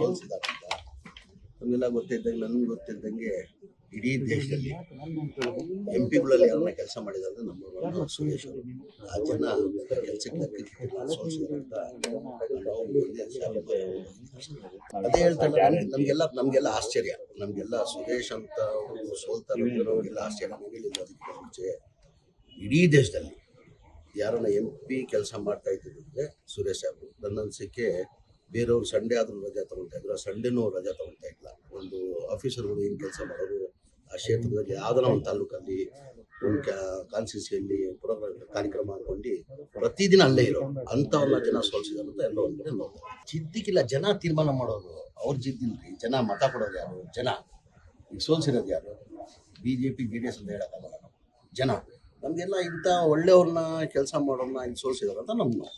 ಸೋಲಿಸಿದ್ದಾರೆ ಅಂತ ನಮಗೆಲ್ಲ ಗೊತ್ತಿದ್ದಂಗೆ, ನನಗೆ ಗೊತ್ತಿದ್ದಂಗೆ ಇಡೀ ದೇಶದಲ್ಲಿ MP ಗಳಲ್ಲಿ ಯಾರನ್ನ ಕೆಲಸ ಮಾಡಿದ್ರೆ ನಮ್ಮ ಸುರೇಶ್ ಅವರು. ಆ ಜನ ಕೆಲಸಕ್ಕೆ ಲೆಕ್ಕ ಸೋಲಿಸಿದ್ರು ಅಂತ ಅದೇ ಹೇಳ್ತಾರೆ. ನಮ್ಗೆಲ್ಲ ಆಶ್ಚರ್ಯ, ನಮ್ಗೆಲ್ಲ ಸುರೇಶ್ ಅಂತ ಸೋಲ್ತಾರೆ ನಮಗೆಲ್ಲ ಆಶ್ಚರ್ಯ. ನಮಗೆಲ್ಲ ಅದಕ್ಕೆ ಮುಂಚೆ ಇಡೀ ದೇಶದಲ್ಲಿ ಯಾರನ್ನ MP ಕೆಲಸ ಮಾಡ್ತಾ ಇದ್ದಿದ್ರೆ ಸುರೇಶ್ ಅವರು. ನನ್ನ ಅನಿಸಿಕೆ ಬೇರೆಯವ್ರು ಸಂಡೇ ಆದ್ರೂ ರಜಾ ತಗೊಳ್ತಾ ಇದ್ರು, ಆ ಸಂಡೇನೂ ರಜಾ ತಗೊಳ್ತಾ ಇಲ್ಲ. ಒಂದು ಆಫೀಸರ್ಗಳು ಏನು ಕೆಲಸ ಮಾಡೋರು ಆ ಕ್ಷೇತ್ರದಲ್ಲಿ ಯಾವ್ದಾರ ಒಂದು ತಾಲೂಕಲ್ಲಿ ಒಂದು ಕಾನ್ಸ್ಟಿಟ್ಯೂನ್ಸಿಯಲ್ಲಿ ಕಾರ್ಯಕ್ರಮ ಹಾಕೊಂಡು ಪ್ರತಿದಿನ ಅಲ್ಲೇ ಇರೋರು ಅಂಥವ್ರನ್ನ ಜನ ಸೋಲಿಸಿದಾರೆ ಅಂತ ಎಲ್ಲ ಒಂದು ಕಡೆ ನೋಡ್ತಾರೆ. ಜಿದ್ದಿಗಿಲ್ಲ, ಜನ ತೀರ್ಮಾನ ಮಾಡೋರು, ಅವ್ರು ಜಿದ್ದಿಲ್ರಿ. ಜನ ಮತ ಕೊಡೋರು ಯಾರು? ಜನ. ಈಗ ಸೋಲ್ಸಿರೋದು ಯಾರು? BJP JDS ಅಂತ ಹೇಳೋಕ್ಕಾಗಲ್ಲ. ಜನ ನಮಗೆಲ್ಲ ಇಂಥ ಒಳ್ಳೆಯವ್ರನ್ನ ಕೆಲಸ ಮಾಡೋರನ್ನ ಇಲ್ಲಿ ಸೋಲಿಸಿದಾರೆ ಅಂತ ನಮ್ಗೆ